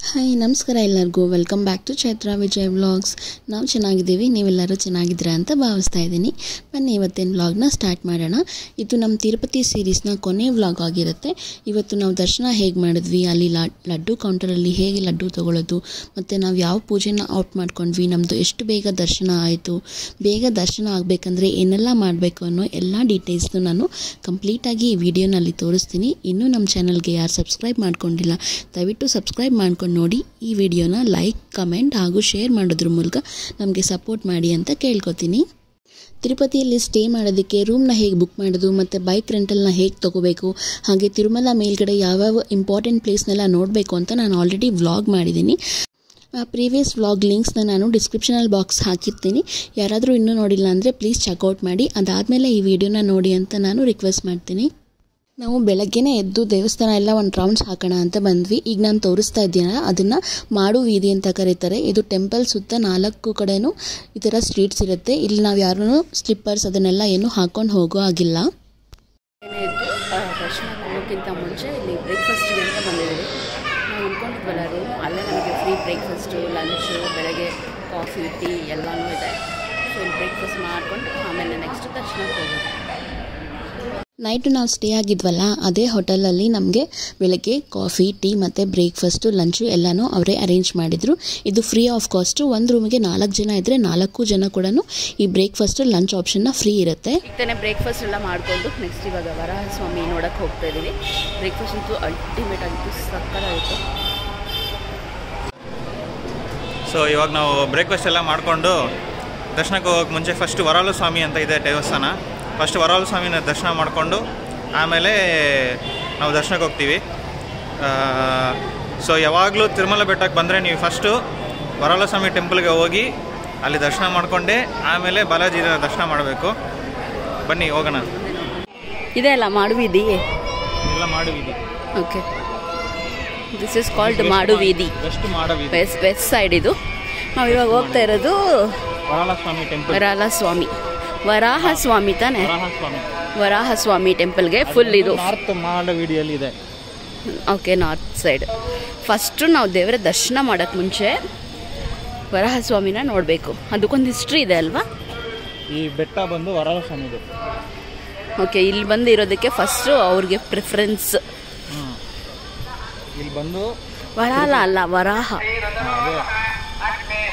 Hi ನಮಸ್ಕಾರ ಎಲ್ಲರಿಗೂ welcome back to Chaitra Vijay vlogs. ನಾವು ಚೆನ್ನಾಗಿದ್ದೀವಿ, ನೀವೆಲ್ಲರೂ ಚೆನ್ನಾಗಿದ್ದೀರಾ ಅಂತ ಭಾವಿಸ್ತಾ ಇದ್ದೀನಿ. ಬನ್ನಿ ಇವತ್ತಿನ ವ್ಲಾಗ್ನ ಸ್ಟಾರ್ಟ್ ಮಾಡೋಣ. ಇದು ನಮ್ಮ ತಿರುಪತಿ ಸೀರೀಸ್ನ ಕೊನೆ ವ್ಲಾಗ್ ಆಗಿರುತ್ತೆ. ಇವತ್ತು ನಾವು ದರ್ಶನ ಹೇಗೆ ಮಾಡಿದ್ವಿ, ಅಲ್ಲಿ ಲಡ್ಡು ಕೌಂಟರಲ್ಲಿ ಹೇಗೆ ಲಡ್ಡು ತೊಗೊಳ್ಳೋದು, ಮತ್ತು ನಾವು ಯಾವ ಪೂಜೆನ ಔಟ್ ಮಾಡ್ಕೊಂಡ್ವಿ, ನಮ್ಮದು ಎಷ್ಟು ಬೇಗ ದರ್ಶನ ಆಯಿತು, ಬೇಗ ದರ್ಶನ ಆಗಬೇಕಂದ್ರೆ ಏನೆಲ್ಲ ಮಾಡಬೇಕು ಅನ್ನೋ ಎಲ್ಲ ಡೀಟೇಲ್ಸ್ನು ನಾನು ಕಂಪ್ಲೀಟಾಗಿ ಈ ವಿಡಿಯೋನಲ್ಲಿ ತೋರಿಸ್ತೀನಿ. ಇನ್ನೂ ನಮ್ಮ ಚಾನಲ್ಗೆ ಯಾರು ಸಬ್ಸ್ಕ್ರೈಬ್ ಮಾಡ್ಕೊಂಡಿಲ್ಲ ದಯವಿಟ್ಟು ಸಬ್ಸ್ಕ್ರೈಬ್ ಮಾಡ್ಕೊಂಡು ನೋಡಿ. ಈ ವಿಡಿಯೋನ ಲೈಕ್, ಕಮೆಂಟ್ ಹಾಗೂ ಶೇರ್ ಮಾಡೋದ್ರ ಮೂಲಕ ನಮಗೆ ಸಪೋರ್ಟ್ ಮಾಡಿ ಅಂತ ಕೇಳ್ಕೊತೀನಿ. ತಿರುಪತಿಯಲ್ಲಿ ಸ್ಟೇ ಮಾಡೋದಕ್ಕೆ ರೂಮ್ನ ಹೇಗೆ ಬುಕ್ ಮಾಡೋದು, ಮತ್ತು ಬೈಕ್ ರೆಂಟಲ್ನ ಹೇಗೆ ತೊಗೋಬೇಕು, ಹಾಗೆ ತಿರುಮಲ ಮೇಲ್ಗಡೆ ಯಾವ್ಯಾವ ಇಂಪಾರ್ಟೆಂಟ್ ಪ್ಲೇಸ್ನೆಲ್ಲ ನೋಡಬೇಕು ಅಂತ ನಾನು ಆಲ್ರೆಡಿ ವ್ಲಾಗ್ ಮಾಡಿದ್ದೀನಿ. ಆ ಪ್ರೀವಿಯಸ್ ವ್ಲಾಗ್ ಲಿಂಕ್ಸ್ನ ನಾನು ಡಿಸ್ಕ್ರಿಪ್ಷನಲ್ ಬಾಕ್ಸ್ ಹಾಕಿರ್ತೀನಿ. ಯಾರಾದರೂ ಇನ್ನೂ ನೋಡಿಲ್ಲ ಅಂದರೆ ಪ್ಲೀಸ್ ಚೆಕ್ಔಟ್ ಮಾಡಿ. ಅದಾದಮೇಲೆ ಈ ವಿಡಿಯೋನ ನೋಡಿ ಅಂತ ನಾನು ರಿಕ್ವೆಸ್ಟ್ ಮಾಡ್ತೀನಿ. ನಾವು ಬೆಳಗ್ಗೆನೇ ಎದ್ದು ದೇವಸ್ಥಾನ ಎಲ್ಲ ಒಂದು ರೌಂಡ್ಸ್ ಹಾಕೋಣ ಅಂತ ಬಂದ್ವಿ. ಈಗ ನಾನು ತೋರಿಸ್ತಾ ಇದ್ದೀನಲ್ಲ, ಅದನ್ನು ಮಾಡು ವೀದಿ ಅಂತ ಕರೀತಾರೆ. ಇದು ಟೆಂಪಲ್ ಸುತ್ತ 4 ಕಡೆನೂ ಈ ಥರ ಸ್ಟ್ರೀಟ್ಸ್ ಇರುತ್ತೆ. ಇಲ್ಲಿ ನಾವು ಯಾರೂ ಸ್ಲಿಪ್ಪರ್ಸ್ ಅದನ್ನೆಲ್ಲ ಏನು ಹಾಕ್ಕೊಂಡು ಹೋಗೋ ಆಗಿಲ್ಲ. ದರ್ಶನ ಹೋಗೋಕ್ಕಿಂತ ಮುಂಚೆ ಇಲ್ಲಿ ಬ್ರೇಕ್ಫಾಸ್ಟಿಗೆ ಅಂತ ಬಂದಿದ್ದೀವಿ. ನಾವು ಉಳ್ಕೊಂಡಿದ್ವಲ್ಲ ರೂಮ್, ಅಲ್ಲೇ ನಮಗೆ ಫ್ರೀ ಬ್ರೇಕ್ಫಾಸ್ಟು, ಲಂಚು, ಬೆಳಗ್ಗೆ ಕಾಫಿ, ಟೀ ಎಲ್ಲನೂ ಇದೆ. ಸೊ ಇಲ್ಲಿ ಬ್ರೇಕ್ಫಾಸ್ಟ್ ಮಾಡಿಕೊಂಡು ಆಮೇಲೆ ನೆಕ್ಸ್ಟ್ ದರ್ಶನಕ್ಕೆ ಹೋಗೋದು. ನೈಟು ನಾವು ಸ್ಟೇ ಆಗಿದ್ವಲ್ಲ, ಅದೇ ಹೋಟೆಲಲ್ಲಿ ನಮಗೆ ಬೆಳಗ್ಗೆ ಕಾಫಿ, ಟೀ ಮತ್ತು ಬ್ರೇಕ್ಫಾಸ್ಟು, ಲಂಚು ಎಲ್ಲನೂ ಅವರೇ ಅರೇಂಜ್ ಮಾಡಿದರು. ಇದು ಫ್ರೀ ಆಫ್ ಕಾಸ್ಟು. ಒಂದು ರೂಮಿಗೆ 4 ಜನ ಇದ್ದರೆ 4 ಜನ ಕೂಡ ಈ ಬ್ರೇಕ್ಫಾಸ್ಟು, ಲಂಚ್ ಆಪ್ಷನ್ನ ಫ್ರೀ ಇರುತ್ತೆ. ಇತ್ತನೇ ಬ್ರೇಕ್ಫಾಸ್ಟ್ ಎಲ್ಲ ಮಾಡಿಕೊಂಡು ನೆಕ್ಸ್ಟ್ ಇವಾಗ ವರಾಹ ಸ್ವಾಮಿ ನೋಡೋಕ್ಕೆ ಹೋಗ್ತಾ ಇದ್ದೀವಿ. ಬ್ರೇಕ್ಫಾಸ್ಟ್ ಅಂತೂ ಅಲ್ಟಿಮೇಟ್ ಆಗಿತ್ತು, ಸಕ್ಕತ್ತಾಗಿತ್ತು. ಸೊ ಇವಾಗ ನಾವು ಬ್ರೇಕ್ಫಾಸ್ಟ್ ಎಲ್ಲ ಮಾಡಿಕೊಂಡು ದರ್ಶನಕ್ಕೆ ಹೋಗೋಕ್ಕೆ ಮುಂಚೆ ಫಸ್ಟ್ ವರಾಹ ಸ್ವಾಮಿ ಅಂತ ಇದೆ ದೇವಸ್ಥಾನ. ಫಸ್ಟ್ ವರಾಹ ಸ್ವಾಮಿನ ದರ್ಶನ ಮಾಡಿಕೊಂಡು ಆಮೇಲೆ ನಾವು ದರ್ಶನಕ್ಕೆ ಹೋಗ್ತೀವಿ. ಸೊ ಯಾವಾಗಲೂ ತಿರುಮಲ ಬೆಟ್ಟಕ್ಕೆ ಬಂದರೆ ನೀವು ಫಸ್ಟು ವರಾಹ ಸ್ವಾಮಿ ಟೆಂಪಲ್ಗೆ ಹೋಗಿ ಅಲ್ಲಿ ದರ್ಶನ ಮಾಡಿಕೊಂಡೆ ಆಮೇಲೆ ಬಾಲಾಜಿ ದರ್ಶನ ಮಾಡಬೇಕು. ಬನ್ನಿ ಹೋಗೋಣ. ಇದೆ ಅಲ್ಲ ಮಾಡುವಿದಿ, ಎಲ್ಲ ಮಾಡುವಿದಿ. ಓಕೆ, ದಿಸ್ ಇಸ್ ಕಾಲ್ಡ್ ಮಾಡುವೀದಿ, ವೆಸ್ಟ್ ಸೈಡ್. ಇದು ನಾವು ಇವಾಗ ಹೋಗ್ತಾ ಇರೋದು ವರಾಹ ಸ್ವಾಮಿ ಟೆಂಪಲ್. ವರಾಹ ಸ್ವಾಮಿ ತಾನೆ, ವರಾಹ ಸ್ವಾಮಿ ಟೆಂಪಲ್ಗೆ ಫುಲ್ ಇದು ನಾರ್ತ್ ಮಾಡುವಿದಿಯಲ್ಲಿ ಇದೆ. Okay, north side. ಫಸ್ಟು ನಾವು ದೇವರ ದರ್ಶನ ಮಾಡೋಕ್ಕೆ ಮುಂಚೆ ವರಾಹ ಸ್ವಾಮಿನ ನೋಡಬೇಕು. ಅದಕ್ಕೊಂದು ಹಿಸ್ಟ್ರಿ ಇದೆ ಅಲ್ವಾ? ಈ ಬೆಟ್ಟ ಬಂದು ವರಾಹ ಸ್ವಾಮಿದು. ಓಕೆ, ಇಲ್ಲಿ ಬಂದು ಇರೋದಕ್ಕೆ ಫಸ್ಟು ಅವ್ರಿಗೆ ಪ್ರಿಫರೆನ್ಸ್. ಇಲ್ಲಿ ಬಂದು ವರಾಹ ಅಲ್ಲ, ವರಾಹ.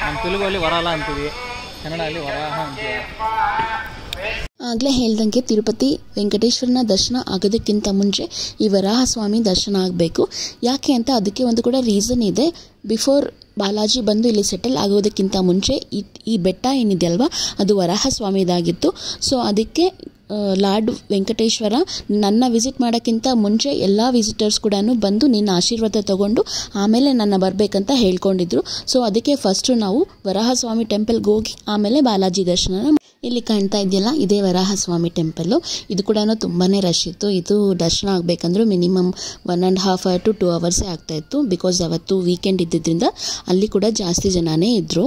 ನಮ್ಮ ತೆಲುಗಲ್ಲಿ ವರಾಹ ಅಂತೀವಿ, ಕನ್ನಡದಲ್ಲಿ ವರಾಹ ಅಂತೀವಿ. ಆಗಲೇ ಹೇಳ್ದಂಗೆ ತಿರುಪತಿ ವೆಂಕಟೇಶ್ವರನ ದರ್ಶನ ಆಗೋದಕ್ಕಿಂತ ಮುಂಚೆ ಈ ವರಾಹ ಸ್ವಾಮಿ ದರ್ಶನ ಆಗಬೇಕು. ಯಾಕೆ ಅಂತ ಅದಕ್ಕೆ ಒಂದು ಕೂಡ ರೀಸನ್ ಇದೆ. ಬಿಫೋರ್ ಬಾಲಾಜಿ ಬಂದು ಇಲ್ಲಿ ಸೆಟಲ್ ಆಗೋದಕ್ಕಿಂತ ಮುಂಚೆ ಈ ಬೆಟ್ಟ ಏನಿದೆ ಅಲ್ವಾ, ಅದು ವರಾಹ ಸ್ವಾಮಿದಾಗಿತ್ತು. ಸೊ ಅದಕ್ಕೆ ಲಾರ್ಡ್ ವೆಂಕಟೇಶ್ವರ ನನ್ನ ವಿಸಿಟ್ ಮಾಡೋಕ್ಕಿಂತ ಮುಂಚೆ ಎಲ್ಲ ವಿಸಿಟರ್ಸ್ ಕೂಡ ಬಂದು ನಿನ್ನ ಆಶೀರ್ವಾದ ತಗೊಂಡು ಆಮೇಲೆ ನನ್ನ ಬರಬೇಕಂತ ಹೇಳ್ಕೊಂಡಿದ್ರು. ಸೊ ಅದಕ್ಕೆ ಫಸ್ಟು ನಾವು ವರಾಹ ಸ್ವಾಮಿ ಟೆಂಪಲ್ಗೆ ಹೋಗಿ ಆಮೇಲೆ ಬಾಲಾಜಿ ದರ್ಶನ. ಇಲ್ಲಿ ಕಾಣ್ತಾ ಇದೆಯಲ್ಲ, ಇದೇ ವರಾಹ ಸ್ವಾಮಿ ಟೆಂಪಲ್ಲು. ಇದು ಕೂಡ ತುಂಬಾ ರಶ್ ಇತ್ತು. ಇದು ದರ್ಶನ ಆಗಬೇಕಂದ್ರೂ ಮಿನಿಮಮ್ 1.5 to 2 ಅವರ್ಸೇ ಆಗ್ತಾಯಿತ್ತು. ಬಿಕಾಸ್ ಅವತ್ತು ವೀಕೆಂಡ್ ಇದ್ದಿದ್ದರಿಂದ ಅಲ್ಲಿ ಕೂಡ ಜಾಸ್ತಿ ಜನನೇ ಇದ್ದರು.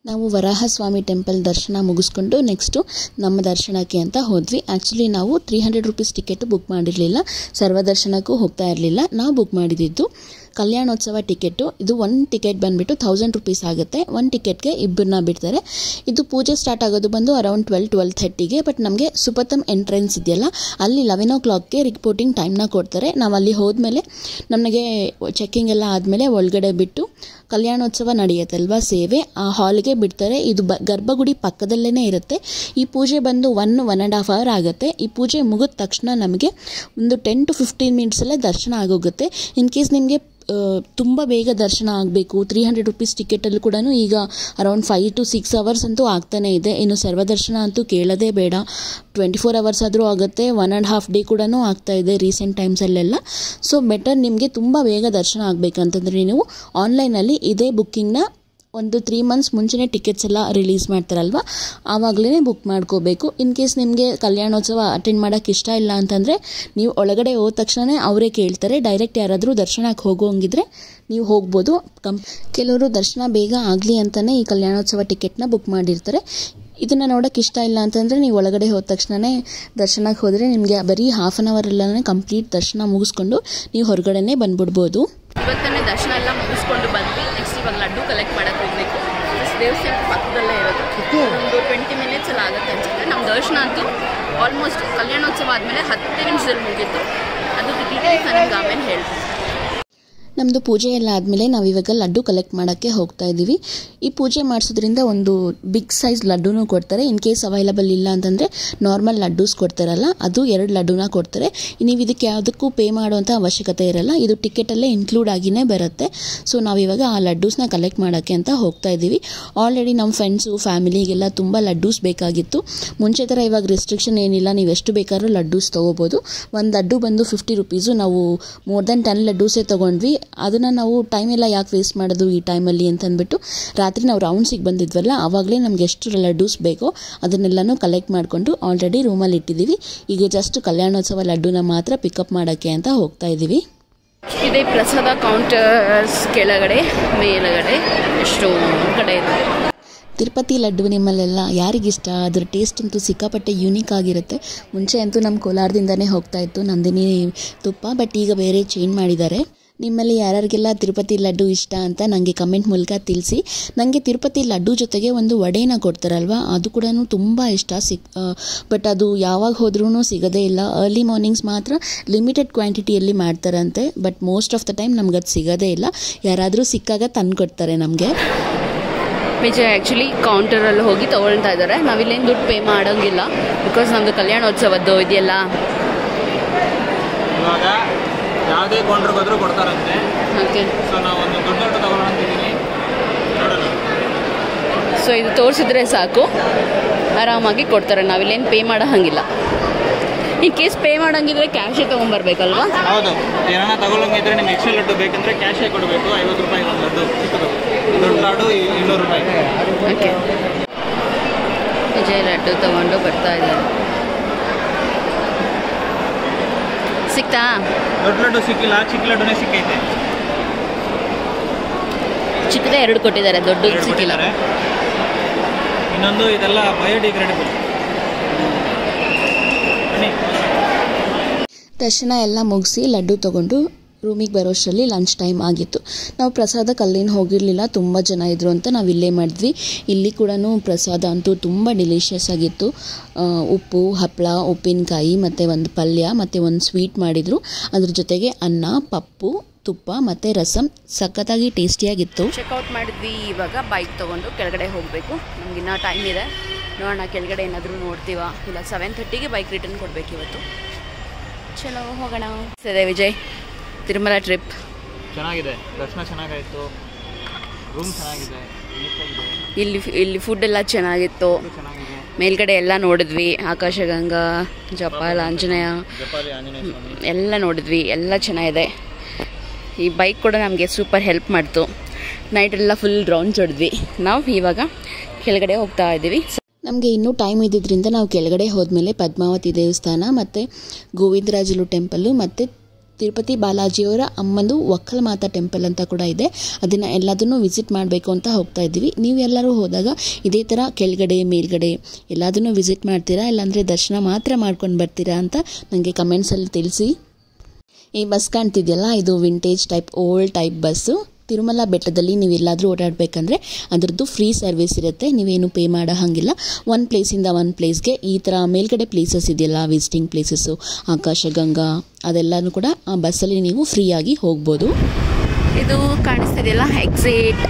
ನಾವು ವರಾಹ ಸ್ವಾಮಿ ಟೆಂಪಲ್ ದರ್ಶನ ಮುಗಿಸ್ಕೊಂಡು ನೆಕ್ಸ್ಟು ನಮ್ಮ ದರ್ಶನಕ್ಕೆ ಅಂತ ಹೋದ್ವಿ. ಆ್ಯಕ್ಚುಲಿ ನಾವು 300 ರೂಪೀಸ್ ಟಿಕೆಟು ಬುಕ್ ಮಾಡಿರಲಿಲ್ಲ, ಸರ್ವದರ್ಶನಕ್ಕೂ ಹೋಗ್ತಾ ಇರಲಿಲ್ಲ. ನಾವು ಬುಕ್ ಮಾಡಿದ್ದು ಕಲ್ಯಾಣೋತ್ಸವ ಟಿಕೆಟು. ಇದು ಒಂದು ಟಿಕೆಟ್ ಬಂದುಬಿಟ್ಟು 1000 ರೂಪೀಸ್ ಆಗುತ್ತೆ. ಒಂದು ಟಿಕೆಟ್ಗೆ ಇಬ್ಬರನ್ನ ಬಿಡ್ತಾರೆ. ಇದು ಪೂಜೆ ಸ್ಟಾರ್ಟ್ ಆಗೋದು ಬಂದು ಅರೌಂಡ್ 12-12:30ಗೆ. ಬಟ್ ನಮಗೆ ಸುಪಥಮ್ ಎಂಟ್ರೆನ್ಸ್ ಇದೆಯಲ್ಲ, ಅಲ್ಲಿ 11 o'clockಗೆ ರಿಪೋರ್ಟಿಂಗ್ ಟೈಮ್ನ ಕೊಡ್ತಾರೆ. ನಾವು ಅಲ್ಲಿ ಹೋದ್ಮೇಲೆ ನಮಗೆ ಚೆಕ್ಕಿಂಗ್ ಎಲ್ಲ ಆದಮೇಲೆ ಒಳಗಡೆ ಬಿಟ್ಟು ಕಲ್ಯಾಣೋತ್ಸವ ನಡೆಯುತ್ತಲ್ವ ಸೇವೆ, ಆ ಹಾಲ್ಗೆ ಬಿಡ್ತಾರೆ. ಇದು ಗರ್ಭಗುಡಿ ಪಕ್ಕದಲ್ಲೇ ಇರುತ್ತೆ. ಈ ಪೂಜೆ ಬಂದು 1.5 hour ಆಗುತ್ತೆ. ಈ ಪೂಜೆ ಮುಗಿದ ತಕ್ಷಣ ನಮಗೆ ಒಂದು 10 to 15 ಮಿನಿಟ್ಸಲ್ಲೇ ದರ್ಶನ ಆಗೋಗುತ್ತೆ. ಇನ್ ಕೇಸ್ ನಿಮಗೆ ತುಂಬ ಬೇಗ ದರ್ಶನ ಆಗಬೇಕು, 300 ರೂಪೀಸ್ ಟಿಕೆಟಲ್ಲೂ ಕೂಡ ಈಗ ಅರೌಂಡ್ 5 to 6 hours ಅಂತೂ ಆಗ್ತಾನೇ ಇದೆ. ಇನ್ನು ಸರ್ವದರ್ಶನ ಅಂತೂ ಕೇಳೋದೇ ಬೇಡ, 24 hours ಆದರೂ ಆಗುತ್ತೆ. 1.5 day ಕೂಡ ಆಗ್ತಾ ಇದೆ ರೀಸೆಂಟ್ ಟೈಮ್ಸಲ್ಲೆಲ್ಲ. ಸೊ ಬೆಟರ್ ನಿಮಗೆ ತುಂಬ ಬೇಗ ದರ್ಶನ ಆಗಬೇಕಂತಂದರೆ ನೀವು ಆನ್ಲೈನಲ್ಲಿ ಇದೇ ಬುಕ್ಕಿಂಗ್ನ ಒಂದು 3 months ಮುಂಚೆನೇ ಟಿಕೆಟ್ಸ್ ಎಲ್ಲ ರಿಲೀಸ್ ಮಾಡ್ತಾರಲ್ವ, ಆವಾಗಲೇ ಬುಕ್ ಮಾಡ್ಕೋಬೇಕು. ಇನ್ ಕೇಸ್ ನಿಮಗೆ ಕಲ್ಯಾಣೋತ್ಸವ ಅಟೆಂಡ್ ಮಾಡೋಕ್ಕೆ ಇಷ್ಟ ಇಲ್ಲ ಅಂತಂದರೆ ನೀವು ಒಳಗಡೆ ಹೋದ ತಕ್ಷಣ ಅವರೇ ಕೇಳ್ತಾರೆ. ಡೈರೆಕ್ಟ್ ಯಾರಾದರೂ ದರ್ಶನಕ್ಕೆ ಹೋಗೋಂಗಿದ್ರೆ ನೀವು ಹೋಗ್ಬೋದು. ಕೆಲವರು ದರ್ಶನ ಬೇಗ ಆಗಲಿ ಅಂತಲೇ ಈ ಕಲ್ಯಾಣೋತ್ಸವ ಟಿಕೆಟ್ನ ಬುಕ್ ಮಾಡಿರ್ತಾರೆ. ಇದನ್ನು ನೋಡೋಕ್ಕೆ ಇಷ್ಟ ಇಲ್ಲ ಅಂತಂದರೆ ನೀವು ಒಳಗಡೆ ಹೋದ ತಕ್ಷಣವೇ ದರ್ಶನಕ್ಕೆ ಹೋದರೆ ನಿಮಗೆ ಬರೀ 1/2 hour ಕಂಪ್ಲೀಟ್ ದರ್ಶನ ಮುಗಿಸ್ಕೊಂಡು ನೀವು ಹೊರಗಡೆನೇ ಬಂದ್ಬಿಡ್ಬೋದು. ಇವತ್ತನೇ ದರ್ಶನ ಎಲ್ಲ ಮುಗಿಸ್ಕೊಂಡು ಬಂದ್ವಿ. ನೆಕ್ಸ್ಟ್ ಇವಾಗ ಲಡ್ಡು ಕಲೆಕ್ಟ್ ಮಾಡೋಕ್ಕೆ ಹೋಗಬೇಕು. ದೇವಸ್ಥಾನ ಪಕ್ಕದಲ್ಲೇ ಇರೋದು. ಒಂದು 20 ಮಿನಿಟ್ಸ್ ಎಲ್ಲ ಆಗುತ್ತೆ ಅನ್ಸುತ್ತೆ. ನಮ್ಮ ದರ್ಶನ ಅಂತೂ ಆಲ್ಮೋಸ್ಟ್ ಕಲ್ಯಾಣೋತ್ಸವ ಆದಮೇಲೆ 10 ನಿಮಿಷದಲ್ಲಿ ಮುಗೀತು. ಅದು ಡೀಟೇಲ್ಸ್ ನಾನು ನಿಮ್ಗೆ ಆಮೇಲೆ ಹೇಳ್ತೀನಿ. ನಮ್ಮದು ಪೂಜೆ ಎಲ್ಲ ಆದಮೇಲೆ ನಾವಿವಾಗ ಲಡ್ಡು ಕಲೆಕ್ಟ್ ಮಾಡೋಕ್ಕೆ ಹೋಗ್ತಾ ಇದ್ದೀವಿ. ಈ ಪೂಜೆ ಮಾಡಿಸೋದ್ರಿಂದ ಒಂದು ಬಿಗ್ ಸೈಜ್ ಲಡ್ಡುನೂ ಕೊಡ್ತಾರೆ. ಇನ್ ಕೇಸ್ ಅವೈಲಬಲ್ ಇಲ್ಲ ಅಂತಂದರೆ ನಾರ್ಮಲ್ ಲಡ್ಡೂಸ್ ಕೊಡ್ತಾರಲ್ಲ, ಅದು 2 ಲಡ್ಡುನ ಕೊಡ್ತಾರೆ. ನೀವು ಇದಕ್ಕೆ ಯಾವುದಕ್ಕೂ ಪೇ ಮಾಡುವಂಥ ಅವಶ್ಯಕತೆ ಇರಲ್ಲ. ಇದು ಟಿಕೆಟಲ್ಲೇ ಇನ್ಕ್ಲೂಡ್ ಆಗಿಯೇ ಬರುತ್ತೆ. ಸೊ ನಾವಿವಾಗ ಆ ಲಡ್ಡೂಸ್ನ ಕಲೆಕ್ಟ್ ಮಾಡೋಕ್ಕೆ ಅಂತ ಹೋಗ್ತಾ ಇದ್ದೀವಿ. ಆಲ್ರೆಡಿ ನಮ್ಮ ಫ್ರೆಂಡ್ಸು ಫ್ಯಾಮಿಲಿಗೆಲ್ಲ ತುಂಬ ಲಡ್ಡೂಸ್ ಬೇಕಾಗಿತ್ತು. ಮುಂಚೆ ಥರ ಇವಾಗ ರಿಸ್ಟ್ರಿಕ್ಷನ್ ಏನಿಲ್ಲ, ನೀವು ಎಷ್ಟು ಬೇಕಾದ್ರೂ ಲಡ್ಡೂಸ್ ತೊಗೋಬೋದು. ಒಂದು ಲಡ್ಡು ಬಂದು 50 ರುಪೀಸು. ನಾವು ಮೋರ್ ದೆನ್ 10 ಲಡ್ಡೂಸೇ ತೊಗೊಂಡ್ವಿ. ಅದನ್ನು ನಾವು ಟೈಮ್ ಎಲ್ಲ ಯಾಕೆ ವೇಸ್ಟ್ ಮಾಡೋದು ಈ ಟೈಮಲ್ಲಿ ಅಂತಂದ್ಬಿಟ್ಟು ರಾತ್ರಿ ನಾವು ರೌಂಡ್ಸಿಗೆ ಬಂದಿದ್ವಲ್ಲ, ಆವಾಗಲೇ ನಮ್ಗೆ ಎಷ್ಟು ಲಡ್ಡೂಸ್ ಬೇಕೋ ಅದನ್ನೆಲ್ಲನೂ ಕಲೆಕ್ಟ್ ಮಾಡಿಕೊಂಡು ಆಲ್ರೆಡಿ ರೂಮಲ್ಲಿ ಇಟ್ಟಿದ್ದೀವಿ. ಈಗ ಜಸ್ಟ್ ಕಲ್ಯಾಣೋತ್ಸವ ಲಡ್ಡುನ ಮಾತ್ರ ಪಿಕಪ್ ಮಾಡೋಕ್ಕೆ ಅಂತ ಹೋಗ್ತಾ ಇದ್ದೀವಿ. ಇದೇ ಪ್ರಸಾದ ಕೌಂಟರ್ಸ್ ಕೆಳಗಡೆ ಮೇಲಗಡೆ ಎಷ್ಟು ಕಡೆ ಇದೆ. ತಿರುಪತಿ ಲಡ್ಡು ನಿಮ್ಮಲ್ಲೆಲ್ಲ ಯಾರಿಗಿಷ್ಟ? ಅದ್ರ ಟೇಸ್ಟ್ ಅಂತೂ ಸಿಕ್ಕಾಪಟ್ಟೆ ಯೂನಿಕ್ ಆಗಿರುತ್ತೆ. ಮುಂಚೆ ಅಂತೂ ನಮ್ಮ ಕೋಲಾರದಿಂದನೇ ಹೋಗ್ತಾ ಇತ್ತು ನಂದಿನಿ ತುಪ್ಪ, ಬಟ್ ಈಗ ಬೇರೆ ಚೇಂಜ್ ಮಾಡಿದ್ದಾರೆ. ನಿಮ್ಮಲ್ಲಿ ಯಾರ್ಯಾರಿಗೆಲ್ಲ ತಿರುಪತಿ ಲಡ್ಡು ಇಷ್ಟ ಅಂತ ನನಗೆ ಕಮೆಂಟ್ ಮೂಲಕ ತಿಳಿಸಿ. ನನಗೆ ತಿರುಪತಿ ಲಡ್ಡು ಜೊತೆಗೆ ಒಂದು ವಡೆನ ಕೊಡ್ತಾರಲ್ವ, ಅದು ಕೂಡ ತುಂಬ ಇಷ್ಟ. ಬಟ್ ಅದು ಯಾವಾಗ ಹೋದ್ರೂ ಸಿಗೋದೇ ಇಲ್ಲ. ಅರ್ಲಿ ಮಾರ್ನಿಂಗ್ಸ್ ಮಾತ್ರ ಲಿಮಿಟೆಡ್ ಕ್ವಾಂಟಿಟಿಯಲ್ಲಿ ಮಾಡ್ತಾರಂತೆ. But most of the time ನಮ್ಗೆ ಅದು ಸಿಗೋದೇ ಇಲ್ಲ. ಯಾರಾದರೂ ಸಿಕ್ಕಾಗ ತಂದು ಕೊಡ್ತಾರೆ ನಮಗೆ. ವಿಜಯ್ ಆ್ಯಕ್ಚುಲಿ ಕೌಂಟರಲ್ಲಿ ಹೋಗಿ ತೊಗೊಳ್ತಾ ಇದ್ದಾರೆ. ನಾವಿಲ್ಲೇನು ದುಡ್ಡು ಪೇ ಮಾಡೋಂಗಿಲ್ಲ, ಬಿಕಾಸ್ ನಮ್ಮದು ಕಲ್ಯಾಣೋತ್ಸವದ್ದು ಇದೆಯಲ್ಲ. ಇವಾಗ ಯಾವುದೇ ಕೌಂಟ್ರಿಗೆ ಹೋದ್ರೂ ಕೊಡ್ತಾರಂತೆ. ಓಕೆ, ಸೊ ನಾವು ಒಂದು ದೊಡ್ಡ ತಗೊಳ್ಳೋಣ ಅಂತಿದ್ದೀನಿ. ಸೊ ಇದು ತೋರಿಸಿದ್ರೆ ಸಾಕು, ಆರಾಮಾಗಿ ಕೊಡ್ತಾರೆ. ನಾವಿಲ್ಲೇನು ಪೇ ಮಾಡೋ ಹಾಗಿಲ್ಲ. ಈ ಕೇಸ್ ಪೇ ಮಾಡೋಂಗಿದ್ರೆ ಕ್ಯಾಶೇ ತೊಗೊಂಬರ್ಬೇಕಲ್ವಾ? ಹೌದು, ಏನಾರ ತಗೊಳ್ಳೋಂಗಿದ್ರೆ ನಿಮ್ಗೆ ಎಕ್ಸ್ಟ್ರಾ ಲಡ್ಡು ಬೇಕಂದರೆ ಕ್ಯಾಶೇ ಕೊಡಬೇಕು. 50 ರೂಪಾಯಿ ಒಂದು ಲಡ್ಡು ಚಿಕ್ಕದು. ದೊಡ್ಡ ಲಾಡು 200 ರೂಪಾಯಿ. ಓಕೆ, ವಿಜಯ್ ಲಡ್ಡು ತೊಗೊಂಡು ಬರ್ತಾ ಇದ್ದಾರೆ. ಸಿಕ್ತಾ? ದೊಡ್ಡ ಲಡ್ಡು ಸಿಕ್ಕಿಲ್ಲ, ಚಿಕ್ಕ ಲಡ್ಡುನೇ ಸಿಕ್ಕೈತೆ. ಚಿಕ್ಕದೇ 2 ಕೊಟ್ಟಿದ್ದಾರೆ, ದೊಡ್ಡದು ಸಿಕ್ಕಿಲ್ಲ. ಇನ್ನೊಂದು ಇದೆಲ್ಲ ಬಯೋಡಿಗ್ರೇಡಬಲ್. ದರ್ಶನ ಎಲ್ಲ ಮುಗಿಸಿ ಲಡ್ಡು ತೊಗೊಂಡು ರೂಮಿಗೆ ಬರೋಷ್ಟರಲ್ಲಿ ಲಂಚ್ ಟೈಮ್ ಆಗಿತ್ತು. ನಾವು ಪ್ರಸಾದಕ್ಕೆ ಅಲ್ಲೇನು ಹೋಗಿರಲಿಲ್ಲ, ತುಂಬ ಜನ ಇದ್ದರು ಅಂತ ನಾವು ಇಲ್ಲೇ ಮಾಡಿದ್ವಿ. ಇಲ್ಲಿ ಕೂಡ ಪ್ರಸಾದ ಅಂತೂ ತುಂಬ ಡಿಲಿಷಿಯಸ್ ಆಗಿತ್ತು. ಉಪ್ಪು, ಹಪ್ಪಳ, ಉಪ್ಪಿನಕಾಯಿ ಮತ್ತು ಒಂದು ಪಲ್ಯ ಮತ್ತು ಒಂದು ಸ್ವೀಟ್ ಮಾಡಿದರು. ಅದ್ರ ಜೊತೆಗೆ ಅನ್ನ, ಪಪ್ಪು, ತುಪ್ಪ ಮತ್ತು ರಸಮ್ ಸಖತ್ತಾಗಿ ಟೇಸ್ಟಿಯಾಗಿತ್ತು. ಚೆಕ್ಔಟ್ ಮಾಡಿದ್ವಿ. ಇವಾಗ ಬೈಕ್ ತೊಗೊಂಡು ಕೆಳಗಡೆ ಹೋಗಬೇಕು. ನಮಗಿನ್ನ ಟೈಮ್ ಇದೆ, ನೋಡೋಣ ಕೆಳಗಡೆ ಏನಾದರೂ ನೋಡ್ತೀವ. ಇಲ್ಲ 7:30ಗೆ ಬೈಕ್ ರಿಟರ್ನ್ ಕೊಡಬೇಕು ಇವತ್ತು. ಚಲೋ ಹೋಗೋಣ. ಸರಿ ವಿಜಯ್, ತಿರುಮಲ ಟ್ರಿಪ್ ಚೆನ್ನಾಗಿದೆ. ದರ್ಶನ ಚೆನ್ನಾಗಾಯಿತು, ರೂಮ್ ಚೆನ್ನಾಗಿದೆ, ಇಲ್ಲಿ ಫುಡ್ ಎಲ್ಲ ಚೆನ್ನಾಗಿತ್ತು. ಮೇಲ್ಗಡೆ ಎಲ್ಲ ನೋಡಿದ್ವಿ. ಆಕಾಶಗಂಗಾ, ಜಪಾಲ ಆಂಜನೇಯ ಎಲ್ಲ ನೋಡಿದ್ವಿ. ಎಲ್ಲ ಚೆನ್ನಾಗಿದೆ. ಈ ಬೈಕ್ ಕೂಡ ನಮಗೆ ಸೂಪರ್ ಹೆಲ್ಪ್ ಮಾಡ್ತು. ನೈಟೆಲ್ಲ ಫುಲ್ ರೌಂಡ್ಸ್ ಹೊಡೆದ್ವಿ. ನಾವು ಇವಾಗ ಕೆಳಗಡೆ ಹೋಗ್ತಾ ಇದ್ದೀವಿ. ನಮಗೆ ಇನ್ನೂ ಟೈಮ್ ಇದ್ದಿದ್ದರಿಂದ ನಾವು ಕೆಳಗಡೆ ಹೋದ್ಮೇಲೆ ಪದ್ಮಾವತಿ ದೇವಸ್ಥಾನ ಮತ್ತು ಗೋವಿಂದರಾಜಲು ಟೆಂಪಲ್ಲು ಮತ್ತು ತಿರುಪತಿ ಬಾಲಾಜಿಯವರ ಅಮ್ಮಂದು ಒಕ್ಕಲ ಮಾತಾ ಟೆಂಪಲ್ ಅಂತ ಕೂಡ ಇದೆ. ಅದನ್ನು ಎಲ್ಲದನ್ನೂ ವಿಸಿಟ್ ಮಾಡಬೇಕು ಅಂತ ಹೋಗ್ತಾ ಇದ್ದೀವಿ. ನೀವು ಎಲ್ಲರೂ ಹೋದಾಗ ಇದೇ ಥರ ಕೆಳಗಡೆ ಮೇಲ್ಗಡೆ ಎಲ್ಲದನ್ನೂ ವಿಸಿಟ್ ಮಾಡ್ತೀರಾ, ಇಲ್ಲಾಂದರೆ ದರ್ಶನ ಮಾತ್ರ ಮಾಡ್ಕೊಂಡು ಬರ್ತೀರಾ ಅಂತ ನನಗೆ ಕಮೆಂಟ್ಸಲ್ಲಿ ತಿಳಿಸಿ. ಈ ಬಸ್ ಕಾಣ್ತಿದೆಯಲ್ಲ, ಇದು vintage type old type bus. Tirumala ಬೆಟ್ಟದಲ್ಲಿ ನೀವು ಎಲ್ಲಾದರೂ ಓಡಾಡಬೇಕಂದ್ರೆ ಅದರದ್ದು ಫ್ರೀ ಸರ್ವಿಸ್ ಇರುತ್ತೆ. ನೀವೇನು ಪೇ ಮಾಡೋ ಹಾಗಿಲ್ಲ. ಒಂದು ಪ್ಲೇಸಿಂದ ಒಂದು ಪ್ಲೇಸ್ಗೆ ಈ ಥರ ಮೇಲ್ಗಡೆ ಪ್ಲೇಸಸ್ ಇದೆಯಲ್ಲ, ವಿಸಿಟಿಂಗ್ ಪ್ಲೇಸಸ್ಸು, ಆಕಾಶಗಂಗಾ, ಅದೆಲ್ಲನೂ ಕೂಡ ಆ ಬಸ್ಸಲ್ಲಿ ನೀವು ಫ್ರೀಯಾಗಿ ಹೋಗ್ಬೋದು. ಇದು ಕಾಣಿಸ್ತಿದೆಯಲ್ಲ ಎಕ್ಸಿಟ್.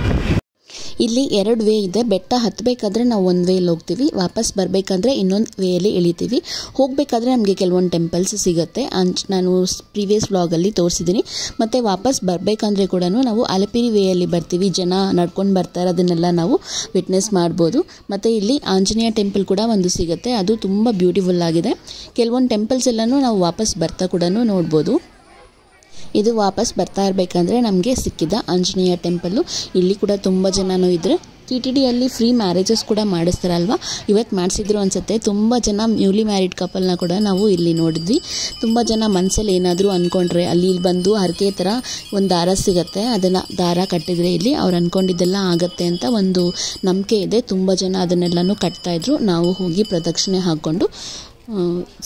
ಇಲ್ಲಿ 2 ವೇ ಇದೆ. ಬೆಟ್ಟ ಹತ್ತಬೇಕಾದ್ರೆ ನಾವು ಒಂದು ವೇಯಲ್ಲಿ ಹೋಗ್ತೀವಿ, ವಾಪಸ್ ಬರಬೇಕಾದ್ರೆ ಇನ್ನೊಂದು ವೇಯಲ್ಲಿ ಇಳಿತೀವಿ. ಹೋಗಬೇಕಾದ್ರೆ ನಮಗೆ ಕೆಲವೊಂದು ಟೆಂಪಲ್ಸ್ ಸಿಗುತ್ತೆ, ನಾನು ಪ್ರೀವಿಯಸ್ ವ್ಲಾಗಲ್ಲಿ ತೋರಿಸಿದ್ದೀನಿ. ಮತ್ತು ವಾಪಸ್ ಬರಬೇಕಂದ್ರೆ ಕೂಡ ನಾವು ಅಲಪಿರಿ ವೇಯಲ್ಲಿ ಬರ್ತೀವಿ. ಜನ ನಡ್ಕೊಂಡು ಬರ್ತಾರೆ, ಅದನ್ನೆಲ್ಲ ನಾವು ವಿಟ್ನೆಸ್ ಮಾಡ್ಬೋದು. ಮತ್ತು ಇಲ್ಲಿ ಆಂಜನೇಯ ಟೆಂಪಲ್ ಕೂಡ ಒಂದು ಸಿಗುತ್ತೆ, ಅದು ತುಂಬ ಬ್ಯೂಟಿಫುಲ್ ಆಗಿದೆ. ಕೆಲವೊಂದು ಟೆಂಪಲ್ಸ್ ಎಲ್ಲನೂ ನಾವು ವಾಪಸ್ ಬರ್ತಾ ಕೂಡ ನೋಡ್ಬೋದು. ಇದು ವಾಪಸ್ ಬರ್ತಾ ಇರಬೇಕಂದ್ರೆ ನಮಗೆ ಸಿಕ್ಕಿದ ಆಂಜನೇಯ ಟೆಂಪಲ್ಲು. ಇಲ್ಲಿ ಕೂಡ ತುಂಬ ಜನನೂ ಇದ್ದರೆ TTDಯಲ್ಲಿ ಫ್ರೀ ಮ್ಯಾರೇಜಸ್ ಕೂಡ ಮಾಡಿಸ್ತಾರಲ್ವ, ಇವತ್ತು ಮಾಡಿಸಿದ್ರು ಅನಿಸುತ್ತೆ. ತುಂಬ ಜನ ನ್ಯೂಲಿ ಮ್ಯಾರಿಡ್ ಕಪಲ್ನ ಕೂಡ ನಾವು ಇಲ್ಲಿ ನೋಡಿದ್ವಿ. ತುಂಬ ಜನ ಮನಸ್ಸಲ್ಲಿ ಏನಾದರೂ ಅಂದ್ಕೊಂಡ್ರೆ ಅಲ್ಲಿ ಬಂದು ಹರಕೆ ಥರ ಒಂದು ದಾರ ಸಿಗುತ್ತೆ, ಅದನ್ನು ದಾರ ಕಟ್ಟಿದರೆ ಇಲ್ಲಿ ಅವ್ರು ಅಂದ್ಕೊಂಡಿದ್ದೆಲ್ಲ ಆಗುತ್ತೆ ಅಂತ ಒಂದು ನಂಬಿಕೆ ಇದೆ. ತುಂಬ ಜನ ಅದನ್ನೆಲ್ಲನೂ ಕಟ್ತಾಯಿದ್ರು. ನಾವು ಹೋಗಿ ಪ್ರದಕ್ಷಿಣೆ ಹಾಕ್ಕೊಂಡು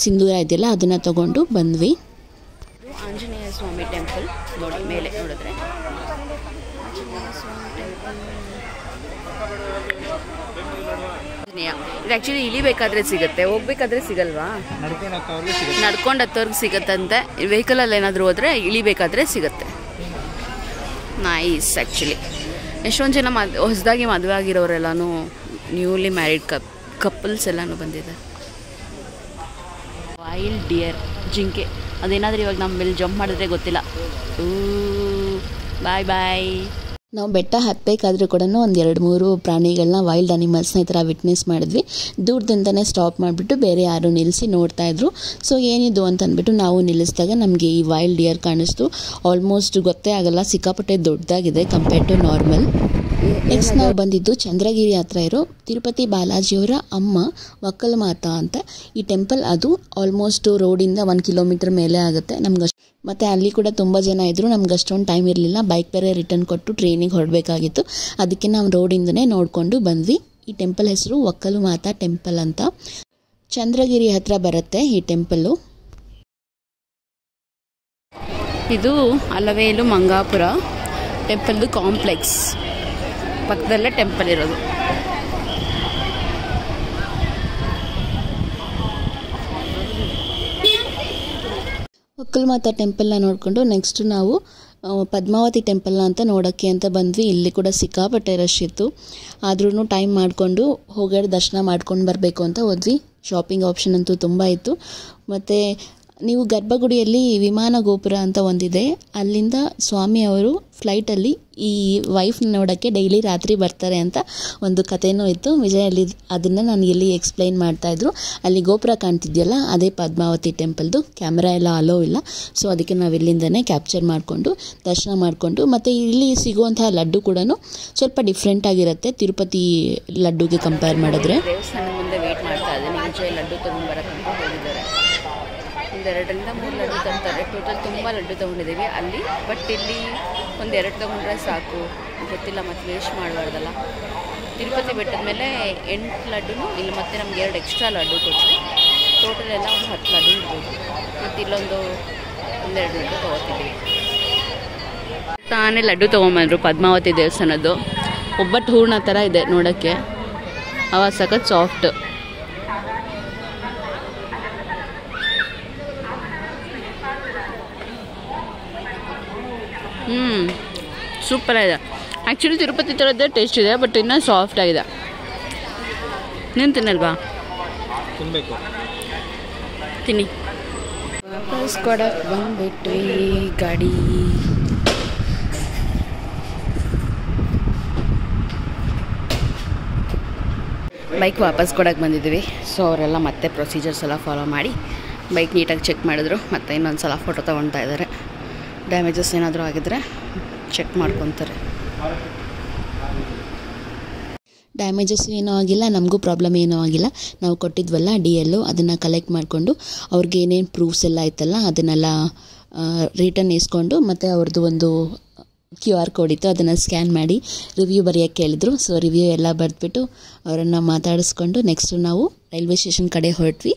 ಸಿಂಧೂರ ಇದೆಯಲ್ಲ ಅದನ್ನು ತಗೊಂಡು ಬಂದ್ವಿ. ಆಂಜನೇಯ ಸ್ವಾಮಿ ಟೆಂಪಲ್ ನೋಡಿ, ಮೇಲೆ ನೋಡಿದ್ರೆ ಇದು ಆ್ಯಕ್ಚುಲಿ ಇಳಿಬೇಕಾದ್ರೆ ಸಿಗುತ್ತೆ, ಹೋಗ್ಬೇಕಾದ್ರೆ ಸಿಗಲ್ವಾ? ನಡ್ಕೊಂಡು ಹತ್ತೋರ್ಗೆ ಸಿಗುತ್ತಂತೆ. ವೆಹಿಕಲಲ್ಲಿ ಏನಾದರೂ ಹೋದರೆ ಇಳಿಬೇಕಾದ್ರೆ ಸಿಗುತ್ತೆ. ನೈಸ್. ಆ್ಯಕ್ಚುಲಿ ಎಷ್ಟೊಂದು ಜನ ಹೊಸದಾಗಿ ಮದುವೆ ಆಗಿರೋರೆಲ್ಲನೂ ನ್ಯೂಲಿ ಮ್ಯಾರಿಡ್ ಕಪಲ್ಸ್ ಎಲ್ಲನೂ ಬಂದಿದೆ. ವೈಲ್ಡ್ ಡಿಯರ್, ಜಿಂಕೆ, ಅದೇನಾದರೂ ಇವಾಗ ನಮ್ಮ ಮೇಲೆ ಜಂಪ್ ಮಾಡಿದ್ರೆ ಗೊತ್ತಿಲ್ಲ. ಬಾಯ್ ಬಾಯ್. ನಾವು ಬೆಟ್ಟ ಹತ್ತಬೇಕಾದ್ರೂ ಕೂಡ ಒಂದು 2-3 ಪ್ರಾಣಿಗಳನ್ನ, ವೈಲ್ಡ್ ಅನಿಮಲ್ಸ್ನ ಈ ಥರ ವಿಟ್ನೆಸ್ ಮಾಡಿದ್ವಿ. ದೂರದಿಂದನೇ ಸ್ಟಾಪ್ ಮಾಡಿಬಿಟ್ಟು ಬೇರೆ ಯಾರು ನಿಲ್ಲಿಸಿ ನೋಡ್ತಾಯಿದ್ರು. ಸೊ ಏನಿದು ಅಂತ ಅಂದ್ಬಿಟ್ಟು ನಾವು ನಿಲ್ಲಿಸಿದಾಗ ನಮಗೆ ಈ ವೈಲ್ಡ್ ಡಿಯರ್ ಕಾಣಿಸ್ತು. ಆಲ್ಮೋಸ್ಟ್ ಗೊತ್ತೇ ಆಗಲ್ಲ, ಸಿಕ್ಕಾಪಟ್ಟೆ ದೊಡ್ಡದಾಗಿದೆ ಕಂಪೇರ್ ಟು ನಾರ್ಮಲ್. ನೆಕ್ಸ್ಟ್ ನಾವು ಬಂದಿದ್ದು ಚಂದ್ರಗಿರಿ ಹತ್ರ ಇರೋ ತಿರುಪತಿ ಬಾಲಾಜಿಯವರ ಅಮ್ಮ ಒಕ್ಕಲಮಾತಾ ಅಂತ ಈ ಟೆಂಪಲ್. ಅದು ಆಲ್ಮೋಸ್ಟ್ ರೋಡಿಂದ 1 ಕಿಲೋಮೀಟರ್ ಮೇಲೆ ಆಗುತ್ತೆ ನಮ್ಗೆ. ಮತ್ತು ಅಲ್ಲಿ ಕೂಡ ತುಂಬ ಜನ ಇದ್ದರು, ನಮ್ಗೆ ಅಷ್ಟೊಂದು ಟೈಮ್ ಇರಲಿಲ್ಲ. ಬೈಕ್ ಬೇರೆ ರಿಟರ್ನ್ ಕೊಟ್ಟು ಟ್ರೈನಿಗೆ ಹೊರಡಬೇಕಾಗಿತ್ತು. ಅದಕ್ಕೆ ನಾವು ರೋಡಿಂದನೇ ನೋಡಿಕೊಂಡು ಬಂದ್ವಿ. ಈ ಟೆಂಪಲ್ ಹೆಸರು ಒಕ್ಕಲಮಾತಾ ಟೆಂಪಲ್ ಅಂತ. ಚಂದ್ರಗಿರಿ ಹತ್ರ ಬರುತ್ತೆ ಈ ಟೆಂಪಲ್ಲು. ಇದು ಅಲವೇಲು ಮಂಗಾಪುರ ಟೆಂಪಲ್ದು ಕಾಂಪ್ಲೆಕ್ಸ್ ಪಕ್ಕದಲ್ಲೇ ಟೆಂಪಲ್ ಇರೋದು. ಒಕ್ಕಲಮಾತಾ ಟೆಂಪಲ್ನ ನೋಡಿಕೊಂಡು ನೆಕ್ಸ್ಟ್ ನಾವು ಪದ್ಮಾವತಿ ಟೆಂಪಲ್ನ ಅಂತ ನೋಡೋಕ್ಕೆ ಅಂತ ಬಂದ್ವಿ. ಇಲ್ಲಿ ಕೂಡ ಸಿಕ್ಕಾಪಟ್ಟೆ ರಶ್ ಇತ್ತು. ಆದ್ರೂ ಟೈಮ್ ಮಾಡಿಕೊಂಡು ಹೋಗಿ ದರ್ಶನ ಮಾಡ್ಕೊಂಡು ಬರಬೇಕು ಅಂತ ಹೋದ್ವಿ. ಶಾಪಿಂಗ್ ಆಪ್ಷನ್ ಅಂತೂ ತುಂಬ ಇತ್ತು. ಮತ್ತು ನೀವು ಗರ್ಭಗುಡಿಯಲ್ಲಿ ವಿಮಾನ ಗೋಪುರ ಅಂತ ಒಂದಿದೆ, ಅಲ್ಲಿಂದ ಸ್ವಾಮಿ ಅವರು ಫ್ಲೈಟಲ್ಲಿ ಈ ವೈಫ್ನ ನೋಡೋಕ್ಕೆ ಡೈಲಿ ರಾತ್ರಿ ಬರ್ತಾರೆ ಅಂತ ಒಂದು ಕಥೆನೂ ಇತ್ತು. ವಿಜಯಲ್ಲಿ ಅದನ್ನು ನನಗೆ ಇಲ್ಲಿ ಎಕ್ಸ್ಪ್ಲೈನ್ ಮಾಡ್ತಾಯಿದ್ರು. ಅಲ್ಲಿ ಗೋಪುರ ಕಾಣ್ತಿದ್ಯಲ್ಲ, ಅದೇ ಪದ್ಮಾವತಿ ಟೆಂಪಲ್ದು. ಕ್ಯಾಮ್ರಾ ಎಲ್ಲ ಅಲೋ ಇಲ್ಲ, ಸೊ ಅದಕ್ಕೆ ನಾವು ಇಲ್ಲಿಂದನೇ ಕ್ಯಾಪ್ಚರ್ ಮಾಡಿಕೊಂಡು ದರ್ಶನ ಮಾಡಿಕೊಂಡು. ಮತ್ತು ಇಲ್ಲಿ ಸಿಗುವಂತಹ ಲಡ್ಡು ಕೂಡ ಸ್ವಲ್ಪ ಡಿಫ್ರೆಂಟ್ ಆಗಿರುತ್ತೆ ತಿರುಪತಿ ಲಡ್ಡುಗೆ ಕಂಪೇರ್ ಮಾಡಿದ್ರೆ. ದೇವಸ್ಥಾನದ ಮುಂದೆ ವೇಟ್ ಮಾಡ್ತಾ ಇದ್ದೀನಿ. ಮುಂಚೆ ಲಡ್ಡು ತೊಗೊಂಡ್ಬರಕ್ಕಂತ ಹೋಗಿದ್ದಾರೆ. 2-3 ಲಡ್ಡು ತರ್ತಾರೆ. ಟೋಟಲ್ ತುಂಬ ಲಡ್ಡು ತೊಗೊಂಡಿದ್ದೀವಿ ಅಲ್ಲಿ. ಬಟ್ ಇಲ್ಲಿ 1-2 ತೊಗೊಂಡ್ರೆ ಸಾಕು, ಗೊತ್ತಿಲ್ಲ, ಮತ್ತು ವೇಸ್ಟ್ ಮಾಡಬಾರ್ದಲ್ಲ. ತಿರುಪತಿ ಬೆಟ್ಟದ ಮೇಲೆ 8 ಲಡ್ಡು, ಇಲ್ಲಿ ಮತ್ತೆ ನಮ್ಗೆ 2 ಎಕ್ಸ್ಟ್ರಾ ಲಡ್ಡು ಕೊಟ್ಟರೆ ಟೋಟಲ್ ಎಲ್ಲ ಒಂದು 10 ಲಡ್ಡು ಇರ್ಬೋದು. ಮತ್ತು ಇಲ್ಲೊಂದು 1-2 ಲಡ್ಡು ತೊಗೋತಿದ್ದೀವಿ. ತಾನೇ ಲಡ್ಡು ತೊಗೊಂಬಂದರು ಪದ್ಮಾವತಿ ದೇವಸ್ಥಾನದ್ದು. ಒಬ್ಬಟ್ಟು ಹೂರ್ಣ ಥರ ಇದೆ ನೋಡೋಕ್ಕೆ, ಅವ ಸಖತ್ ಸಾಫ್ಟ್. ಸೂಪರಾಗಿದೆ. ಆ್ಯಕ್ಚುಲಿ ತಿರುಪತಿ ಥರದ್ದೇ ಟೇಸ್ಟ್ ಇದೆ, ಬಟ್ ಇನ್ನೂ ಸಾಫ್ಟ್ ಆಗಿದೆ. ನೀನು ತಿನ್ನಲ್ವಾ? ತಿನ್ನಬೇಕು. ತಿನ್ನಿ. ವಾಪಸ್ ಕೊಡಕ್ಕೆ ಬಂದುಬಿಟ್ವಿ ಗಾಡಿ. ಬೈಕ್ ವಾಪಸ್ ಕೊಡಕ್ಕೆ ಬಂದಿದ್ದೀವಿ. ಸೊ ಅವರೆಲ್ಲ ಮತ್ತೆ ಪ್ರೊಸೀಜರ್ಸ್ ಎಲ್ಲ ಫಾಲೋ ಮಾಡಿ ಬೈಕ್ ನೀಟಾಗಿ ಚೆಕ್ ಮಾಡಿದ್ರು. ಮತ್ತು ಇನ್ನೊಂದು ಸಲ ಫೋಟೋ ತೊಗೊಳ್ತಾ ಇದ್ದಾರೆ. ಡ್ಯಾಮೇಜಸ್ ಏನಾದರೂ ಆಗಿದ್ರೆ ಚೆಕ್ ಮಾಡ್ಕೊತಾರೆ. ಡ್ಯಾಮೇಜಸ್ ಏನೂ ಆಗಿಲ್ಲ, ನಮಗೂ ಪ್ರಾಬ್ಲಮ್ ಏನೂ ಆಗಿಲ್ಲ. ನಾವು ಕೊಟ್ಟಿದ್ವಲ್ಲ DL, ಅದನ್ನು ಕಲೆಕ್ಟ್ ಮಾಡಿಕೊಂಡು ಅವ್ರಿಗೆ ಏನೇನು ಪ್ರೂಫ್ಸ್ ಎಲ್ಲ ಇತ್ತಲ್ಲ ಅದನ್ನೆಲ್ಲ ರಿಟರ್ನ್ ಇಸ್ಕೊಂಡು, ಮತ್ತು ಅವ್ರದ್ದು ಒಂದು QR ಕೋಡ್ ಇತ್ತು, ಅದನ್ನು ಸ್ಕ್ಯಾನ್ ಮಾಡಿ ರಿವ್ಯೂ ಬರೆಯೋಕ್ಕೆ ಹೇಳಿದ್ರು. ಸೊ ರಿವ್ಯೂ ಎಲ್ಲ ಬರೆದ್ಬಿಟ್ಟು ಅವರನ್ನು ಮಾತಾಡಿಸ್ಕೊಂಡು ನೆಕ್ಸ್ಟು ನಾವು ರೈಲ್ವೆ ಸ್ಟೇಷನ್ ಕಡೆ ಹೊರಟ್ವಿ.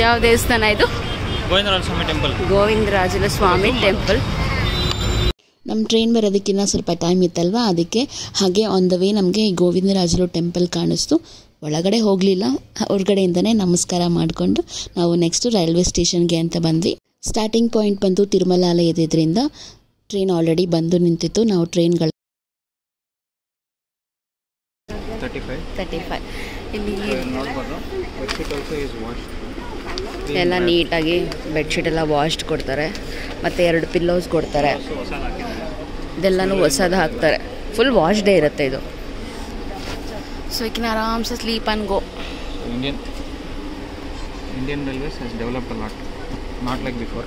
ಯಾವ ದೇವಸ್ಥಾನ ಇದು? ಗೋವಿಂದರಾಜ ಸ್ವಾಮಿ ಟೆಂಪಲ್. ಗೋವಿಂದರಾಜನ ಸ್ವಾಮಿ ಟೆಂಪಲ್. ನಮ್ಮ ಟ್ರೈನ್ ಬರೋದಕ್ಕಿಂತ ಸ್ವಲ್ಪ ಟೈಮ್ ಇತ್ತಲ್ವ, ಅದಕ್ಕೆ ಹಾಗೆ ಆನ್ ದ ವೇ ನಮಗೆ ಗೋವಿಂದರಾಜಲು ಟೆಂಪಲ್ ಕಾಣಿಸ್ತು. ಒಳಗಡೆ ಹೋಗಲಿಲ್ಲ, ಹೊರಗಡೆಯಿಂದನೇ ನಮಸ್ಕಾರ ಮಾಡಿಕೊಂಡು ನಾವು ನೆಕ್ಸ್ಟು ರೈಲ್ವೆ ಸ್ಟೇಷನ್ಗೆ ಅಂತ ಬಂದ್ವಿ. ಸ್ಟಾರ್ಟಿಂಗ್ ಪಾಯಿಂಟ್ ಬಂದು ತಿರುಮಲಾಲ ಇದ್ದಿದ್ದರಿಂದ ಟ್ರೈನ್ ಆಲ್ರೆಡಿ ಬಂದು ನಿಂತಿತ್ತು. ನಾವು ಟ್ರೈನ್ಗಳು 35 ಇಲ್ಲಿ ಎಲ್ಲ ನೀಟಾಗಿ ಬೆಡ್ಶೀಟ್ ಎಲ್ಲ ವಾಶ್ಡ್ ಕೊಡ್ತಾರೆ. ಮತ್ತು 2 ಪಿಲ್ಲೋಸ್ ಕೊಡ್ತಾರೆ. ಇದೆಲ್ಲನೂ ಹೊಸದು ಹಾಕ್ತಾರೆ. ಫುಲ್ ವಾಶ್ಡೇ ಇರುತ್ತೆ ಇದು. ಸೊ ಯು ಕ್ಯಾನ್ ಆರಾಮ್ಸೆ sleep and go. Indian Railways has developed a lot, not like before.